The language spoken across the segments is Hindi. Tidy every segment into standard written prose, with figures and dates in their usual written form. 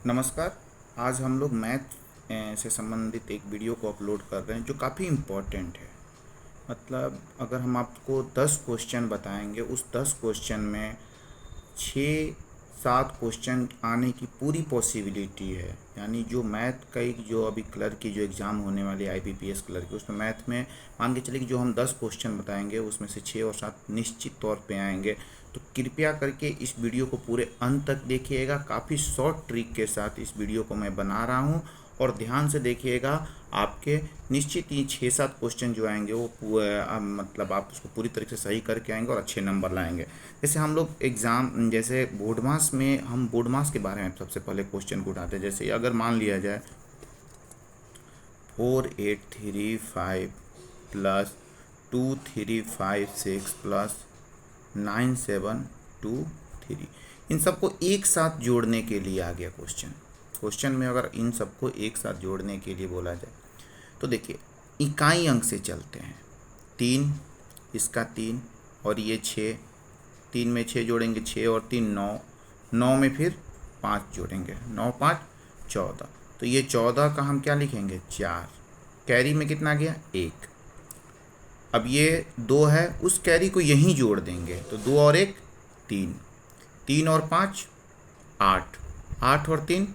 नमस्कार। आज हम लोग मैथ से संबंधित एक वीडियो को अपलोड कर रहे हैं जो काफ़ी इम्पोर्टेंट है। मतलब अगर हम आपको 10 क्वेश्चन बताएंगे, उस 10 क्वेश्चन में 6-7 क्वेश्चन आने की पूरी पॉसिबिलिटी है। यानी जो मैथ का एक जो अभी क्लर्क की जो एग्ज़ाम होने वाली है IBPS क्लर्क की, उसमें मैथ में मान के चलिए कि जो हम 10 क्वेश्चन बताएंगे उसमें से 6 और 7 निश्चित तौर पे आएंगे। तो कृपया करके इस वीडियो को पूरे अंत तक देखिएगा। काफ़ी शॉर्ट ट्रिक के साथ इस वीडियो को मैं बना रहा हूँ और ध्यान से देखिएगा। आपके निश्चित ही 6-7 क्वेश्चन जो आएंगे वो मतलब आप उसको पूरी तरीके से सही करके आएंगे और अच्छे नंबर लाएंगे। जैसे हम लोग एग्ज़ाम जैसे बोर्ड मास में, हम बोर्ड मास के बारे में सबसे पहले क्वेश्चन को उठाते हैं। जैसे अगर मान लिया जाए 4835 प्लस 2356 प्लस 9723, इन सबको एक साथ जोड़ने के लिए आ गया क्वेश्चन में अगर इन सबको एक साथ जोड़ने के लिए बोला जाए तो देखिए इकाई अंक से चलते हैं। 3, इसका 3 और ये 6, 3 में 6 जोड़ेंगे, 6 और 3 9, 9 में फिर 5 जोड़ेंगे, 9 5 14। तो ये 14 का हम क्या लिखेंगे 4। कैरी में कितना गया 1। अब ये 2 है, उस कैरी को यहीं जोड़ देंगे तो 2 और 1 3, 3 और 5 8, 8 और 3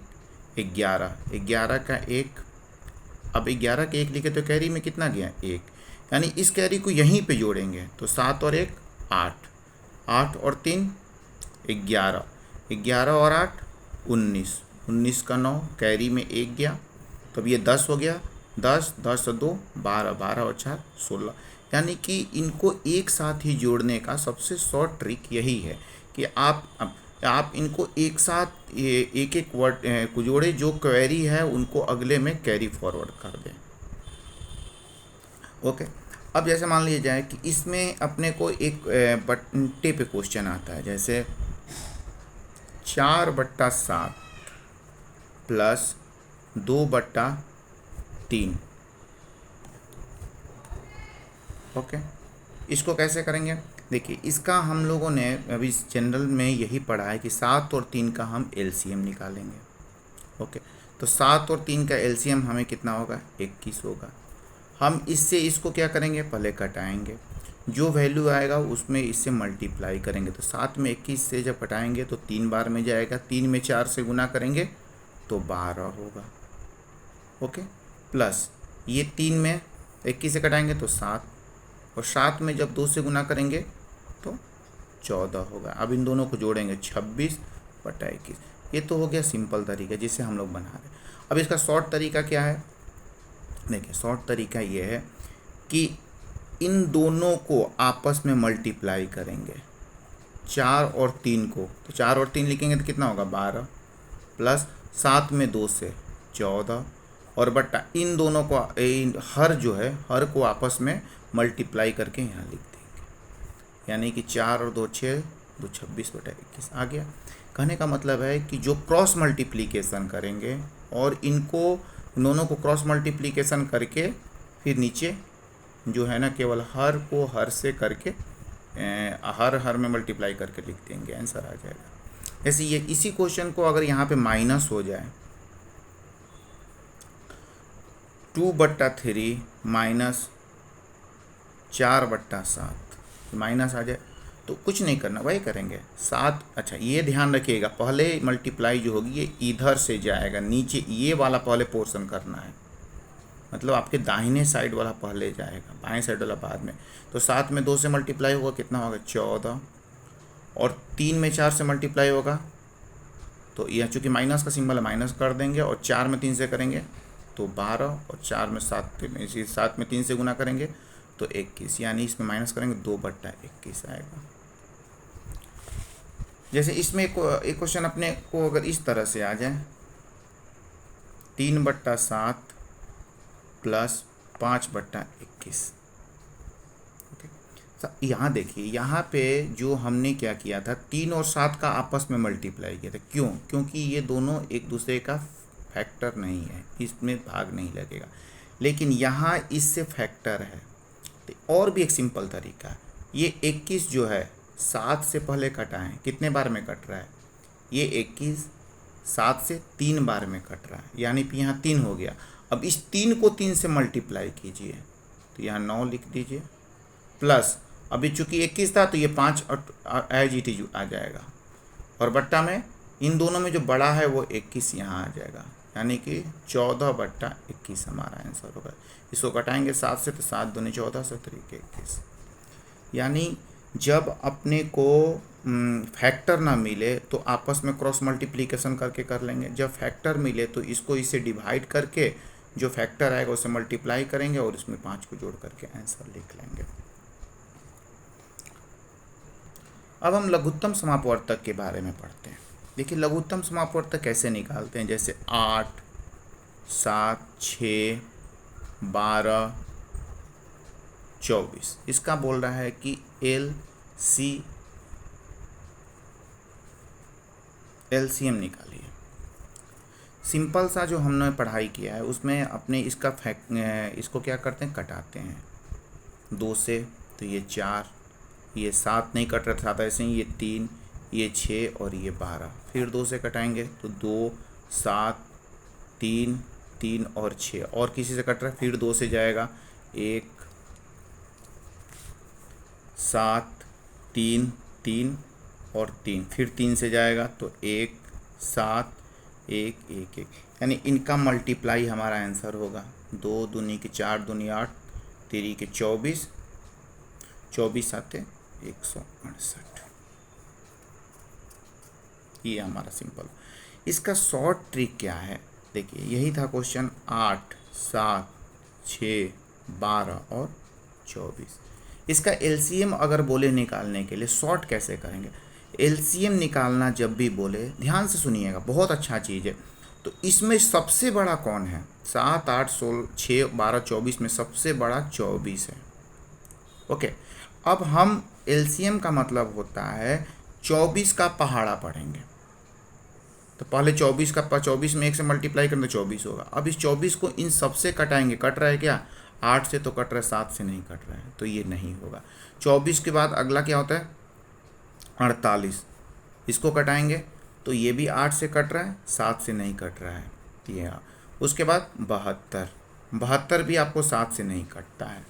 11, 11 का 1। अब 11 के 1 लिखे तो कैरी में कितना गया 1। यानी इस कैरी को यहीं पे जोड़ेंगे तो 7 और 1 8, 8 और 3 11, 11 और 8 19, 19 का 9, कैरी में 1 गया। तो अब ये 10 हो गया, 10, 10 और 2 12, 12 और 4 16। यानी कि इनको एक साथ ही जोड़ने का सबसे शॉर्ट ट्रिक यही है कि आप इनको एक साथ एक एक वर्ड को जोड़े, जो क्वेरी है उनको अगले में कैरी फॉरवर्ड कर दें। ओके। अब जैसे मान लिया जाए कि इसमें अपने को एक बट्टे पे क्वेश्चन आता है। जैसे 4/7 प्लस 2/3। ओके, इसको कैसे करेंगे? देखिए इसका हम लोगों ने अभी जनरल में यही पढ़ा है कि 7 और 3 का हम LCM निकालेंगे। ओके, तो 7 और 3 का LCM हमें कितना होगा 21 होगा। हम इससे इसको क्या करेंगे, पहले घटाएंगे, जो वैल्यू आएगा उसमें इससे मल्टीप्लाई करेंगे। तो 7 में 21 से जब घटाएंगे तो 3 बार में जाएगा, 3 में 4 से गुना करेंगे तो 12 होगा। ओके, प्लस ये 3 में 21 से घटाएंगे तो 7, और 7 में जब 2 से गुना करेंगे तो 14 होगा। अब इन दोनों को जोड़ेंगे 26/21। ये तो हो गया सिंपल तरीका जिसे हम लोग बना रहे हैं। अब इसका शॉर्ट तरीका क्या है? देखिए शॉर्ट तरीका ये है कि इन दोनों को आपस में मल्टीप्लाई करेंगे, 4 और 3 को। तो 4 और 3 लिखेंगे तो कितना होगा 12, प्लस 7 में 2 से 14, और बट्टा इन दोनों को हर जो है हर को आपस में मल्टीप्लाई करके यहाँ लिख देंगे। यानी कि 4 और 2 6, 2 26/21 आ गया। कहने का मतलब है कि जो क्रॉस मल्टीप्लिकेशन करेंगे और इनको दोनों को क्रॉस मल्टीप्लिकेशन करके फिर नीचे जो है ना केवल हर को हर से करके हर में मल्टीप्लाई करके लिख देंगे, आंसर आ जाएगा। जैसे ये इसी क्वेश्चन को अगर यहाँ पे माइनस हो जाए 2/3 माइनस 4/7 माइनस आ जाए तो कुछ नहीं करना, वही करेंगे 7। अच्छा ये ध्यान रखिएगा, पहले मल्टीप्लाई जो होगी ये इधर से जाएगा, नीचे ये वाला पहले पोर्शन करना है। मतलब आपके दाहिने साइड वाला पहले जाएगा, बाएं साइड वाला बाद में। तो 7 में 2 से मल्टीप्लाई होगा कितना होगा 14, और 3 में 4 से मल्टीप्लाई होगा तो यह चूँकि माइनस का सिंबल है माइनस कर देंगे, और 4 में 3 से करेंगे तो 12, और 4 में 7 में 3 से गुना करेंगे तो 21। यानी इसमें माइनस करेंगे 2/21 आएगा। जैसे इसमें एक क्वेश्चन अपने को अगर इस तरह से आ जाए 3/7 प्लस 5/21। ओके, यहाँ देखिए यहाँ पे जो हमने क्या किया था 3 और 7 का आपस में मल्टीप्लाई किया था। क्यों? क्योंकि ये दोनों एक दूसरे का फैक्टर नहीं है, इसमें भाग नहीं लगेगा। लेकिन यहाँ इससे फैक्टर है। तो और भी एक सिंपल तरीका, ये 21 जो है 7 से पहले कटाएं, कितने बार में कट रहा है ये 21 7 से 3 बार में कट रहा है, यानी कि यहाँ 3 हो गया। अब इस 3 को 3 से मल्टीप्लाई कीजिए, तो यहाँ 9 लिख दीजिए, प्लस अभी चूंकि 21 था तो ये 5 एज इट इज आ जाएगा, और बट्टा में इन दोनों में जो बड़ा है वो 21 यहाँ आ जाएगा, यानी कि 14/21 हमारा आंसर होगा। इसको कटाएंगे 7 से, तो 7 दूनी 14, 7 के 21। यानी जब अपने को फैक्टर ना मिले तो आपस में क्रॉस मल्टीप्लिकेशन करके कर लेंगे, जब फैक्टर मिले तो इसको इससे डिवाइड करके जो फैक्टर आएगा उसे मल्टीप्लाई करेंगे और इसमें 5 को जोड़ करके आंसर लिख लेंगे। अब हम लघुत्तम समापवर्तक के बारे में पढ़ते हैं। देखिए लघुत्तम समापवर्तक कैसे निकालते हैं, जैसे 8, 7, 6, 12, 24। इसका बोल रहा है कि एलसीएम निकालिए। सिंपल सा जो हमने पढ़ाई किया है उसमें अपने इसको क्या करते हैं, कटाते हैं 2 से, तो ये 4, ये 7 नहीं कट रहा था ऐसे ही, ये 3, ये 6 और ये 12, फिर 2 से कटाएंगे तो 2, 7, 3, 3 और 6, और किसी से कट रहा है, फिर 2 से जाएगा 1, 7, 3, 3 और 3, फिर 3 से जाएगा तो 1, 7, 1, 1, 1, यानी इनका मल्टीप्लाई हमारा आंसर होगा। 2 दूनी के 4 दूनी 8, 3 के 24, 24 आते 168। ये हमारा सिंपल। इसका शॉर्ट ट्रिक क्या है, देखिए यही था क्वेश्चन। 8, 7, 6, 12 और 24। इसका एलसीएम अगर बोले निकालने के लिए शॉर्ट कैसे करेंगे, एलसीएम निकालना जब भी बोले ध्यान से सुनिएगा, बहुत अच्छा चीज़ है। तो इसमें सबसे बड़ा कौन है, 7, 8, 16, 6, 12, 24 में सबसे बड़ा 24 है। ओके, अब हम एलसीएम का मतलब होता है 24 का पहाड़ा पढ़ेंगे। तो पहले 24 में 1 से मल्टीप्लाई करेंगे तो 24 होगा। अब इस 24 को इन सबसे कटाएंगे, कट रहा है क्या, 8 से तो कट रहा है, 7 से नहीं कट रहा है, तो ये नहीं होगा। 24 के बाद अगला क्या होता है, 48, इसको कटाएंगे तो ये भी 8 से कट रहा है, 7 से नहीं कट रहा है, ये। उसके बाद 72 भी आपको 7 से नहीं कटता है।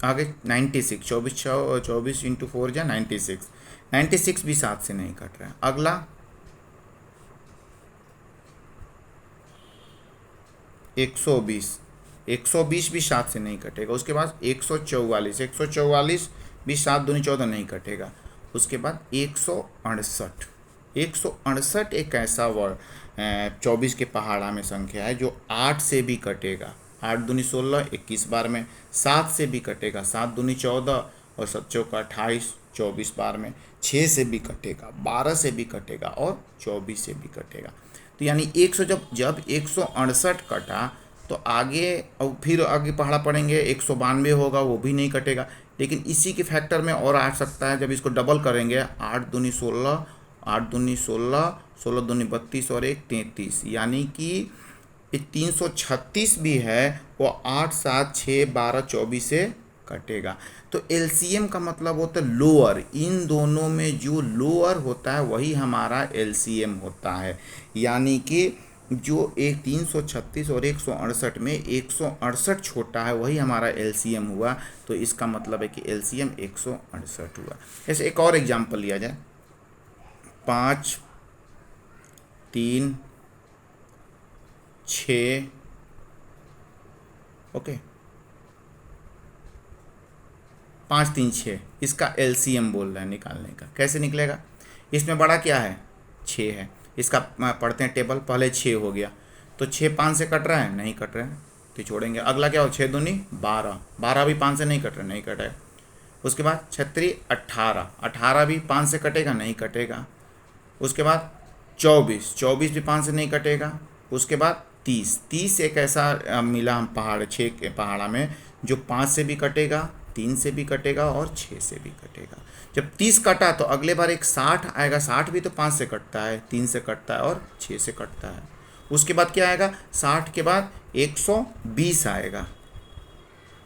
आगे 96, 24 इंटू 4 जा 96 भी 7 से नहीं कट रहा है। अगला 120 भी 7 से नहीं कटेगा। उसके बाद 144 भी 7 दूनी 14 नहीं कटेगा। उसके बाद 168 एक ऐसा वर्ड 24 के पहाड़ा में संख्या है जो 8 से भी कटेगा। 8 दूनी 16, 21 बार में। 7 से भी कटेगा, 7 दूनी 14 और 7 चौका 28, 24 बार में। 6 से भी कटेगा, 12 से भी कटेगा और 24 से भी कटेगा। तो यानी 100 जब 168 कटा तो आगे और फिर आगे पहाड़ा पढ़ेंगे 192 होगा, वो भी नहीं कटेगा। लेकिन इसी के फैक्टर में और आ सकता है, जब इसको डबल करेंगे 8 दूनी 16, 8 दूनी 16, 16 दूनी 32 और 1 33, यानी कि 336 भी है, वो 8, 7, 6, 12, 24 से कटेगा। तो एलसीएम का मतलब होता है लोअर, इन दोनों में जो लोअर होता है वही हमारा एलसीएम होता है। यानी कि जो 336 और 168 में 168 छोटा है वही हमारा एलसीएम हुआ। तो इसका मतलब है कि एलसीएम 168 हुआ। ऐसे एक और एग्जांपल लिया जाए, 5, 3, 6, ओके, 5, 3, 6, इसका एलसीएम बोल रहा है निकालने का। कैसे निकलेगा, इसमें बड़ा क्या है, 6 है। इसका पढ़ते हैं टेबल, पहले 6 हो गया तो 6 5 से कट रहा है, नहीं कट रहा है तो छोड़ेंगे। अगला क्या हो, 6 दूनी 12, 12 भी 5 से नहीं कट रहा, नहीं कटेगा। उसके बाद 36, 18, 18 भी 5 से कटेगा, नहीं कटेगा। उसके बाद 24, 24 भी 5 से नहीं कटेगा। उसके बाद 30, 30 एक ऐसा मिला हम पहाड़ 6 के पहाड़ा में जो 5 से भी कटेगा, 3 से भी कटेगा और 6 से भी कटेगा। जब 30 कटा तो अगले बार एक 60 आएगा, 60 भी तो 5 से कटता है, 3 से कटता है और 6 से कटता है। उसके बाद क्या आएगा, 60 के बाद 120 आएगा,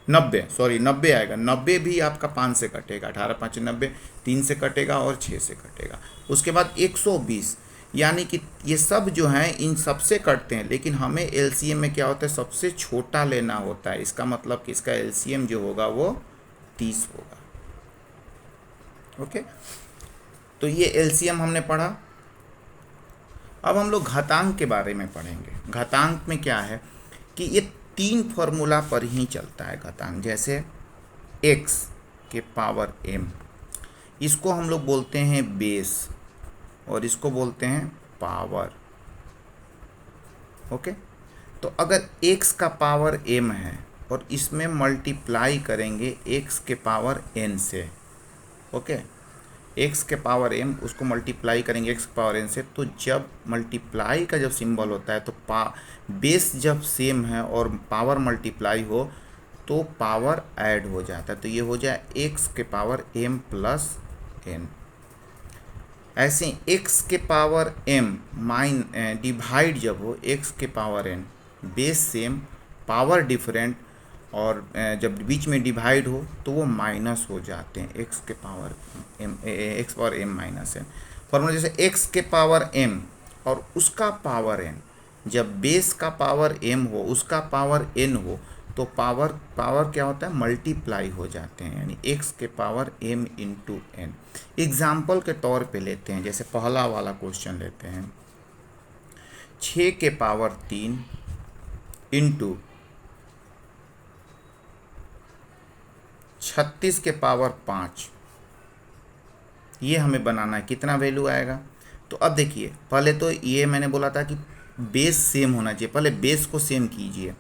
90 आएगा। 90 भी आपका 5 से कटेगा, 18, 5, 90, 3 से कटेगा और 6 से कटेगा। उसके बाद 120, यानी कि ये सब जो हैं इन सबसे कटते हैं, लेकिन हमें एलसीएम में क्या होता है, सबसे छोटा लेना होता है। इसका मतलब कि इसका एलसीएम जो होगा वो 30 होगा। ओके, तो ये एलसीएम हमने पढ़ा। अब हम लोग घातांक के बारे में पढ़ेंगे। घातांक में क्या है कि ये 3 फॉर्मूला पर ही चलता है घातांक। जैसे x के पावर m, इसको हम लोग बोलते हैं बेस और इसको बोलते हैं पावर। ओके, तो अगर x का पावर m है और इसमें मल्टीप्लाई करेंगे x के पावर n से, ओके, x के पावर m उसको मल्टीप्लाई करेंगे x के पावर n से, तो जब मल्टीप्लाई का जब सिंबल होता है तो बेस जब सेम है और पावर मल्टीप्लाई हो तो पावर ऐड हो जाता है, तो ये हो जाए x के पावर m प्लस n। ऐसे x के पावर m डिवाइड जब हो x के power n, base same power different, और जब बीच में डिवाइड हो तो वो माइनस हो जाते हैं, x के power m minus n। Formula जैसे x के पावर m और उसका पावर n, जब बेस का पावर m हो उसका पावर n हो तो पावर क्या होता है, मल्टीप्लाई हो जाते हैं, यानी x के power m into n। Example के तौर पे लेते हैं, जैसे पहला वाला क्वेश्चन लेते हैं, 6 के पावर 3 इंटू 36 के पावर 5, ये हमें बनाना है, कितना वैल्यू आएगा। तो अब देखिए, पहले तो ये मैंने बोला था कि बेस सेम होना चाहिए, पहले बेस को सेम कीजिए,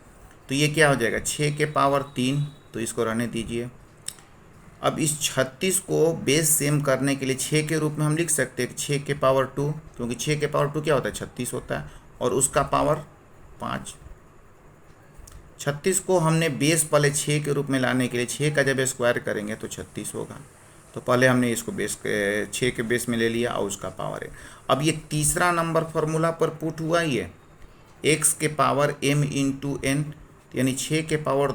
तो ये क्या हो जाएगा 6 के पावर 3, तो इसको रहने दीजिए। अब इस 36 को बेस सेम करने के लिए 6 के रूप में हम लिख सकते हैं 6 के पावर 2, क्योंकि 6 के पावर 2 क्या होता है, 36 होता है, और उसका पावर 5। 36 को हमने बेस पहले 6 के रूप में लाने के लिए 6 का जब स्क्वायर करेंगे तो 36 होगा, तो पहले हमने इसको बेस 6 के बेस में ले लिया और उसका पावर है। अब ये तीसरा नंबर फार्मूला पर पुट हुआ, ये x के पावर m इंटू n, यानी 6 के पावर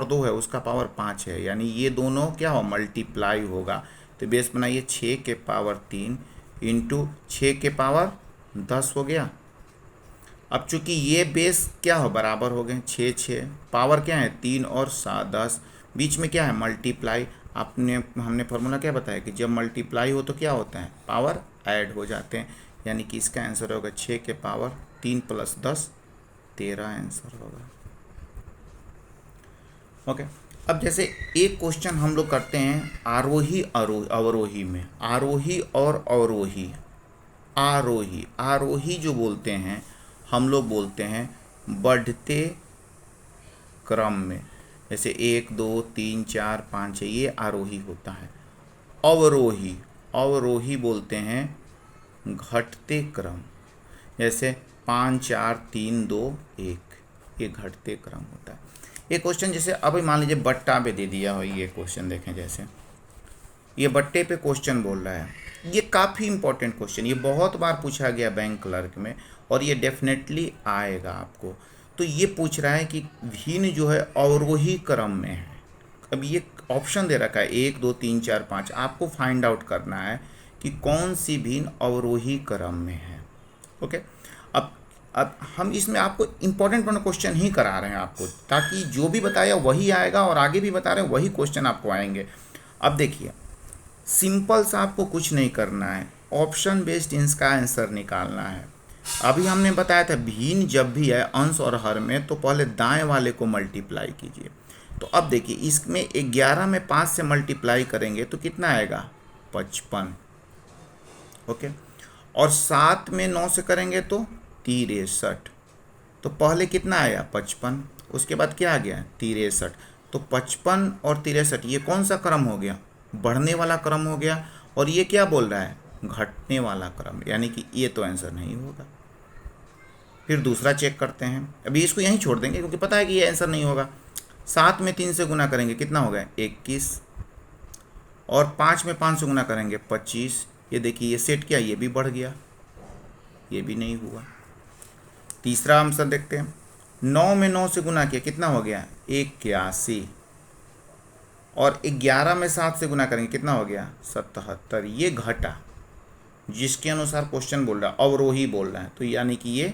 2 है, उसका पावर 5 है, यानी ये दोनों क्या हो, मल्टीप्लाई होगा। तो बेस बनाइए 6 के पावर 3 इंटू 6 के पावर 10 हो गया। अब चूंकि ये बेस क्या हो, बराबर हो गए, 6 पावर क्या है 3 और 7 10, बीच में क्या है मल्टीप्लाई। हमने फार्मूला क्या बताया कि जब मल्टीप्लाई हो तो क्या होता है, पावर ऐड हो जाते हैं, यानी कि इसका आंसर होगा 6 के पावर 3 प्लस 10 13 आंसर होगा। ओके, अब जैसे एक क्वेश्चन हम लोग करते हैं आरोही अवरोही में, आरोही और अवरोही। आरोही जो बोलते हैं हम लोग बोलते हैं बढ़ते क्रम में, जैसे 1 2 3 4 5 6, ये आरोही होता है। अवरोही बोलते हैं घटते क्रम, जैसे 5 4 3 2 1, ये घटते क्रम होता है। ये क्वेश्चन जैसे अभी मान लीजिए बट्टा पे दे दिया हो, ये क्वेश्चन देखें, जैसे ये बट्टे पे क्वेश्चन बोल रहा है, ये काफ़ी इंपॉर्टेंट क्वेश्चन, ये बहुत बार पूछा गया बैंक क्लर्क में और ये डेफिनेटली आएगा आपको। तो ये पूछ रहा है कि भिन्न जो है अवरोही क्रम में है। अब ये ऑप्शन दे रखा है 1 2 3 4 5, आपको फाइंड आउट करना है कि कौन सी भिन्न अवरोही क्रम में है। ओके, अब हम इसमें आपको इम्पोर्टेंट क्वेश्चन ही करा रहे हैं आपको, ताकि जो भी बताया वही आएगा और आगे भी बता रहे हैं वही क्वेश्चन आपको आएंगे। अब देखिए, सिंपल सा आपको कुछ नहीं करना है, ऑप्शन बेस्ड इसका आंसर निकालना है। अभी हमने बताया था भिन्न जब भी है अंश और हर में तो पहले दाएं वाले को मल्टीप्लाई कीजिए। तो अब देखिए, इसमें 11 में 5 से मल्टीप्लाई करेंगे तो कितना आएगा 55। ओके, और 7 में 9 से करेंगे तो 63। तो पहले कितना आया 55, उसके बाद क्या आ गया 63। तो 55 और 63 ये कौन सा क्रम हो गया, बढ़ने वाला क्रम हो गया, और ये क्या बोल रहा है घटने वाला क्रम, यानी कि ये तो आंसर नहीं होगा। फिर दूसरा चेक करते हैं, अभी इसको यहीं छोड़ देंगे क्योंकि पता है कि ये आंसर नहीं होगा। 7 में 3 से गुना करेंगे कितना हो गया 21, और 5 में 5 से गुना करेंगे 25। ये देखिए ये सेट किया, ये भी बढ़ गया, ये भी नहीं हुआ। तीसरा आंसर देखते हैं, 9 में 9 से गुना किया कितना हो गया 81, और 11 में 7 से गुना करेंगे, कितना हो गया 77। ये घटा, जिसके अनुसार क्वेश्चन बोल रहा है, अवरोही बोल रहा है, तो यानी कि ये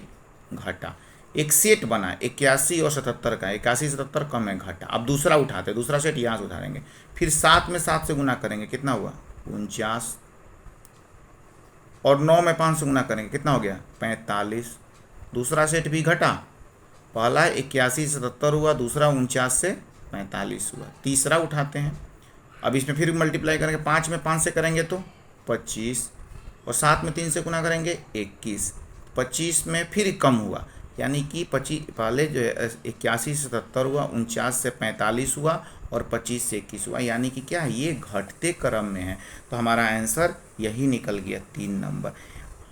घटा। एक सेट बना 81 और 77 का, 81 77 कम है, घटा। अब दूसरा उठाते, दूसरा सेट यहाँ से उठाएंगे, फिर 7 में 7 से गुना करेंगे, कितना हुआ 49, और 9 में 5 से गुना करेंगे, कितना हो गया 45। दूसरा सेट भी घटा, पहला 81 से 77 हुआ, दूसरा 49 से 45 हुआ। तीसरा उठाते हैं, अब इसमें फिर मल्टीप्लाई करेंगे, 5 में 5 से करेंगे तो 25, और 7 में 3 से गुना करेंगे 21। 25 में फिर कम हुआ, यानी कि 25 पहले जो है 81 से 77 हुआ, 49 से 45 हुआ, और 25 से 21 हुआ, यानी कि क्या है, ये घटते क्रम में है। तो हमारा आंसर यही निकल गया 3 नंबर।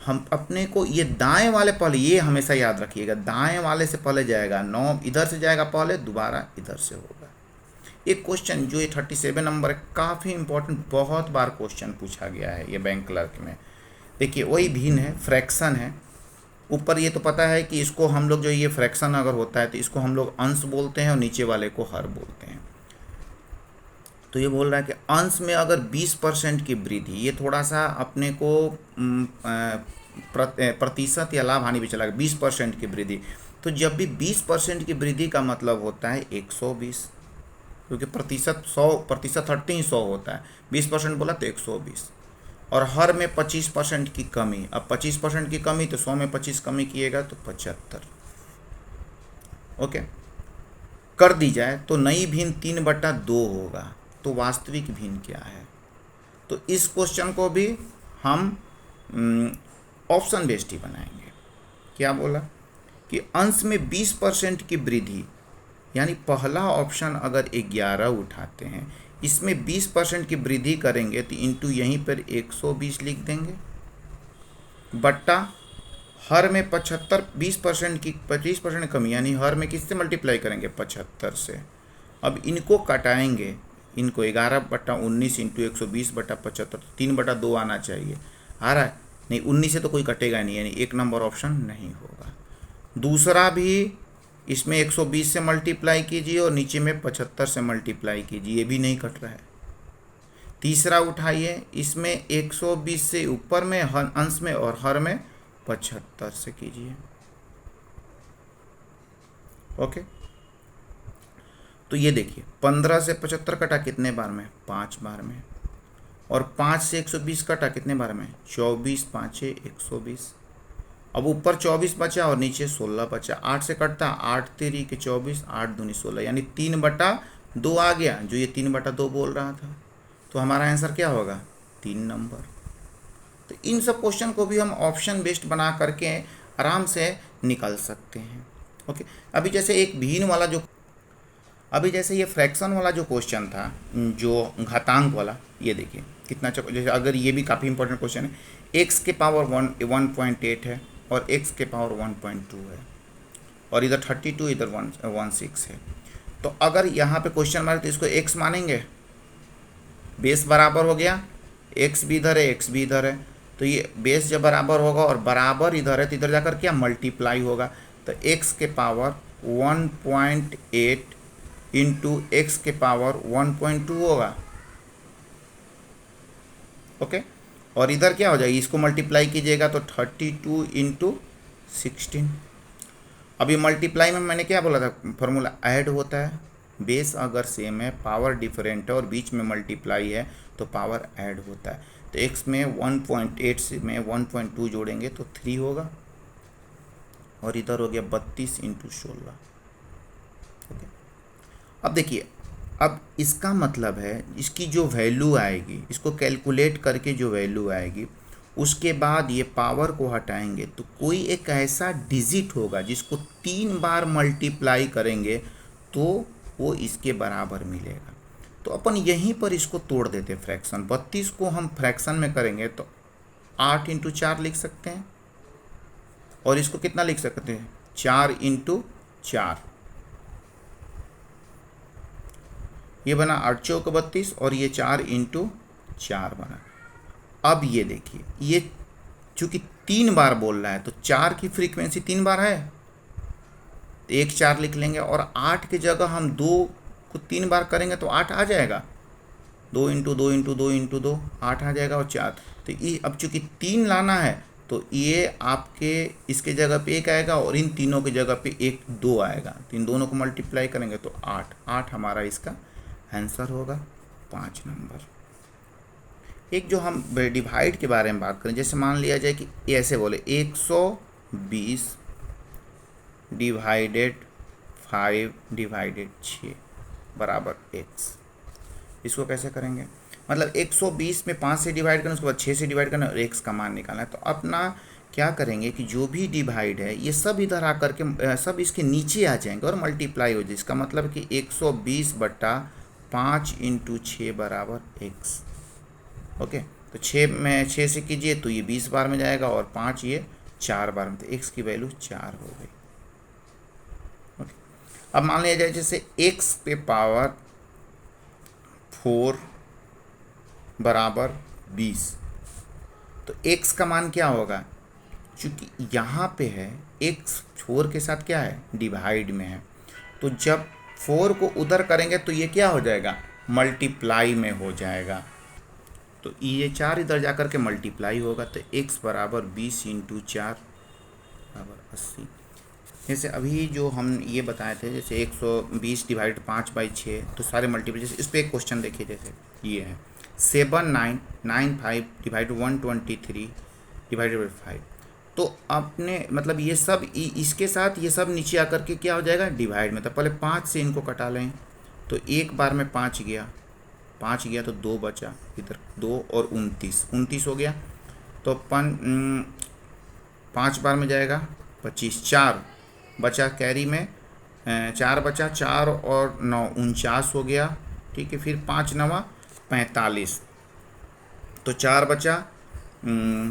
हम अपने को ये दाएं वाले पहले, ये हमेशा याद रखिएगा, दाएं वाले से पहले जाएगा, 9 इधर से जाएगा पहले, दोबारा इधर से होगा। एक क्वेश्चन जो ये 37 नंबर है, काफ़ी इंपॉर्टेंट, बहुत बार क्वेश्चन पूछा गया है ये बैंक क्लर्क में। देखिए वही भिन्न है, फ्रैक्शन है। ऊपर ये तो पता है कि इसको हम लोग, जो ये फ्रैक्शन अगर होता है तो इसको हम लोग अंश बोलते हैं, और नीचे वाले को हर बोलते हैं। तो ये बोल रहा है कि अंश में अगर 20% की वृद्धि, ये थोड़ा सा अपने को प्रतिशत या लाभ हानि भी चला गया, 20% की वृद्धि। तो जब भी 20% की वृद्धि का मतलब होता है 120, क्योंकि प्रतिशत 100% 100 होता है, 20% बोला तो 120। और हर में 25% की कमी, अब 25% की कमी तो 100 में 25 कमी किएगा तो 75। ओके, कर दी जाए तो नई भिन्न 3/2 होगा। तो वास्तविक भिन्न क्या है? तो इस क्वेश्चन को भी हम ऑप्शन बेस्ड ही बनाएंगे। क्या बोला कि अंश में 20% की वृद्धि, यानी पहला ऑप्शन अगर 11 उठाते हैं, इसमें 20% की वृद्धि करेंगे तो इंटू यहीं पर 120 लिख देंगे, बट्टा हर में 75, 20% की 25% कमी, यानी हर में किससे मल्टीप्लाई करेंगे 75 से। अब इनको कटाएंगे, इनको 11/19 इंटू 120/75, 3/2 आना चाहिए। आ रहा है? नहीं, 19 से तो कोई कटेगा नहीं, यानी 1 नंबर ऑप्शन नहीं होगा। दूसरा भी इसमें 120 से मल्टीप्लाई कीजिए और नीचे में 75 से मल्टीप्लाई कीजिए, ये भी नहीं कट रहा है। तीसरा उठाइए, इसमें 120 से ऊपर में अंश में और हर में 75 से कीजिए। ओके, तो ये देखिए 15 से 75 कटा कितने बार में? 5 बार में। और 5 से 120 कटा कितने बार में? 24, 5 120। अब ऊपर 24 बचा और नीचे 16 बचा। 8 से कटता, 8 3 के 24, 8 दूनी 16, यानी 3/2 आ गया, जो ये 3/2 बोल रहा था। तो हमारा आंसर क्या होगा? 3 नंबर। तो इन सब क्वेश्चन को भी हम ऑप्शन बेस्ड बना करके आराम से निकल सकते हैं। ओके, अभी जैसे एक भिन्न वाला जो, अभी जैसे ये फ्रैक्शन वाला जो क्वेश्चन था, जो घातांक वाला, ये देखिए कितना जैसे अगर ये भी काफ़ी इंपॉर्टेंट क्वेश्चन है, x के पावर 1.8 है और x के पावर 1.2 है, और इधर 32, इधर 16 है। तो अगर यहाँ पे क्वेश्चन मारे तो इसको x मानेंगे, बेस बराबर हो गया, x भी इधर है, x भी इधर है, तो ये बेस जब बराबर होगा और बराबर इधर है तो इधर जाकर क्या मल्टीप्लाई होगा, तो x के पावर 1.8 इंटू एक्स के पावर 1.2 होगा। ओके, और इधर क्या हो जाएगी, इसको मल्टीप्लाई कीजिएगा तो 32 इंटू 16। अभी मल्टीप्लाई में मैंने क्या बोला था, फॉर्मूला ऐड होता है। बेस अगर सेम है, पावर डिफरेंट है और बीच में मल्टीप्लाई है तो पावर ऐड होता है। तो x में 1.8 से में 1.2 जोड़ेंगे तो 3 होगा, और इधर हो गया 32 इंटू 16। ओके, अब देखिए, अब इसका मतलब है इसकी जो वैल्यू आएगी, इसको कैलकुलेट करके जो वैल्यू आएगी, उसके बाद ये पावर को हटाएंगे तो कोई एक ऐसा डिजिट होगा जिसको 3 बार मल्टीप्लाई करेंगे तो वो इसके बराबर मिलेगा। तो अपन यहीं पर इसको तोड़ देते फ्रैक्शन। 32 को हम फ्रैक्शन में करेंगे तो 8 इंटू 4 लिख सकते हैं, और इसको कितना लिख सकते हैं, 4 इंटू 4। ये बना 8 चौक 32 और ये 4 इंटू 4 बना। अब ये देखिए, ये चूंकि 3 बार बोल रहा है तो 4 की फ्रीक्वेंसी 3 बार है, तो 1 4 लिख लेंगे, और 8 की जगह हम 2 को 3 बार करेंगे तो 8 आ जाएगा। 2 × 2 × 2 × 2 8 आ जाएगा और 4। तो ये अब चूँकि 3 लाना है तो ये आपके इसके जगह पे 1 आएगा और इन तीनों की जगह पे 1 2 आएगा, तो इन दोनों को मल्टीप्लाई करेंगे तो 8 हमारा इसका आंसर होगा 5 नंबर। एक जो हम डिवाइड के बारे में बात करें, जैसे मान लिया जाए कि ऐसे बोले 120 डिवाइडेड 5 डिवाइडेड 6 बराबर x। इसको कैसे करेंगे, मतलब 120 में 5 से डिवाइड करना, उसके बाद 6 से डिवाइड करना और x का मान निकालना है। तो अपना क्या करेंगे कि जो भी डिवाइड है ये सब इधर आकर के सब इसके नीचे आ जाएंगे और मल्टीप्लाई हो जाए। इसका मतलब कि 120/5 × 6 बराबर x। ओके, तो 6 से कीजिए तो ये 20 बार में जाएगा और 5 ये 4 बार में, तो x की वैल्यू 4 हो गई। ओके, अब मान लिया जाए जैसे x पे पावर 4 बराबर 20, तो x का मान क्या होगा, चूँकि यहाँ पे है x 4 के साथ क्या है, डिवाइड में है, तो जब 4 को उधर करेंगे तो ये क्या हो जाएगा, मल्टीप्लाई में हो जाएगा। तो ये 4 इधर जा कर के मल्टीप्लाई होगा, तो x बराबर 20 × 4 बराबर 80। जैसे अभी जो हम ये बताए थे, जैसे 120 डिवाइड 5/6, तो सारे मल्टीप्लाई, जैसे इस पर एक क्वेश्चन देखिए, जैसे ये है 7995 डिवाइड 123 डिवाइडेड बाई 5। तो आपने मतलब ये सब इसके साथ ये सब नीचे आकर के क्या हो जाएगा, डिवाइड में। तो पहले 5 से इनको कटा लें, तो एक बार में 5 गया तो 2 बचा, इधर 2 और 29 हो गया। तो 5 बार में जाएगा 25, 4 बचा कैरी में, 4 बचा, 4 और 9 49 हो गया, ठीक है। फिर 5 × 9 45, तो 4 बचा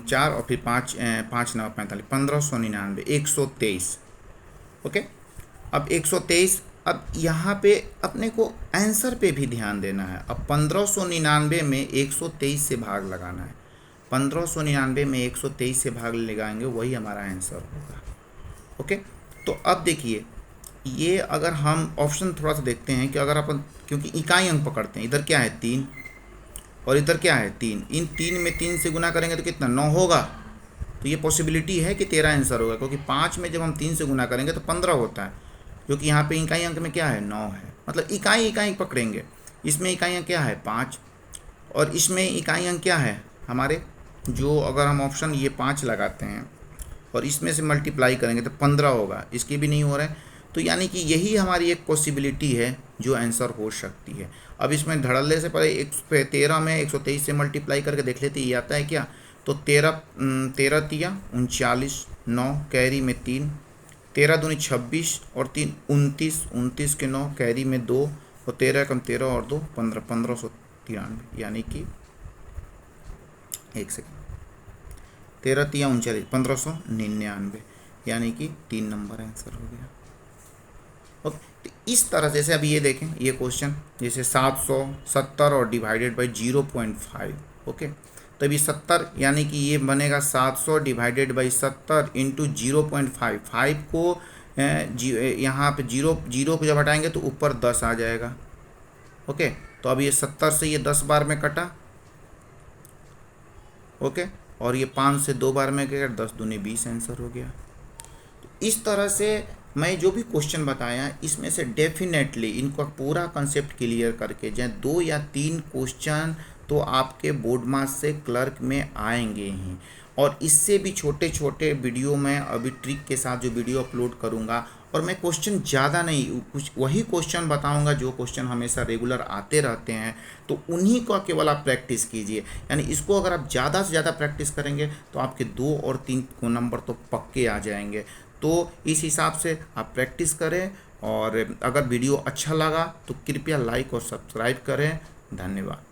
4 और फिर 5 × 9 45, 1599 123। ओके, अब 123, अब यहाँ पे अपने को आंसर पे भी ध्यान देना है। अब 1599 में 123 से भाग लगाना है, 1599 में 123 से भाग लगाएंगे, वही हमारा आंसर होगा। ओके, तो अब देखिए ये अगर हम ऑप्शन थोड़ा सा देखते हैं कि अगर अपन, क्योंकि इकाई अंक पकड़ते हैं, इधर क्या है 3 और इधर क्या है 3, इन 3 में 3 से गुना करेंगे तो कितना 9 होगा। तो ये पॉसिबिलिटी है कि 13 आंसर होगा, क्योंकि 5 में जब हम 3 से गुना करेंगे तो 15 होता है, क्योंकि यहाँ पे इकाई अंक में क्या है 9 है, मतलब इकाई पकड़ेंगे। इसमें इकाई अंक क्या है 5 और इसमें इकाई अंक क्या है हमारे, जो अगर हम ऑप्शन ये 5 लगाते हैं और इसमें से मल्टीप्लाई करेंगे तो 15 होगा, इसकी भी नहीं हो रहा है। तो यानी कि यही हमारी एक पॉसिबिलिटी है जो आंसर हो सकती है। अब इसमें धड़ल्ले से पहले 13 में 123 से मल्टीप्लाई करके देख लेते ये आता है क्या। तो 13 3 39, 9 कैरी में 3, 13 दूनी 26 और 3 29, 29 के 9 कैरी में 2 और 13 कम 13 और 2 15, 1593, यानी कि 1 सेकेंड 13 3 39, 1599, यानी कि 3 नंबर आंसर हो गया। ओके, तो इस तरह जैसे अभी ये देखें ये क्वेश्चन, जैसे 770 और डिवाइडेड बाई 0.5। ओके, तो अभी 70 यानी कि ये बनेगा 700 डिवाइडेड बाई 70 इंटू 0.5। 5 को यहाँ पे 0 को जब हटाएंगे तो ऊपर 10 आ जाएगा। ओके, तो अब ये 70 से ये 10 बार में कटा। ओके, और ये 5 से 2 बार में गया, 10 दूनी 20 आंसर हो गया। तो इस तरह से मैं जो भी क्वेश्चन बताया इसमें से डेफिनेटली इनका पूरा कंसेप्ट क्लियर करके जाए, 2 या 3 क्वेश्चन तो आपके बोर्ड मार्क्स से क्लर्क में आएंगे ही। और इससे भी छोटे छोटे वीडियो मैं अभी ट्रिक के साथ जो वीडियो अपलोड करूंगा, और मैं क्वेश्चन ज़्यादा नहीं, कुछ वही क्वेश्चन बताऊंगा जो क्वेश्चन हमेशा रेगुलर आते रहते हैं, तो उन्हीं का केवल आप प्रैक्टिस कीजिए। यानी इसको अगर आप ज़्यादा से ज़्यादा प्रैक्टिस करेंगे तो आपके 2 और 3 नंबर तो पक्के आ जाएंगे। तो इस हिसाब से आप प्रैक्टिस करें, और अगर वीडियो अच्छा लगा तो कृपया लाइक और सब्सक्राइब करें। धन्यवाद।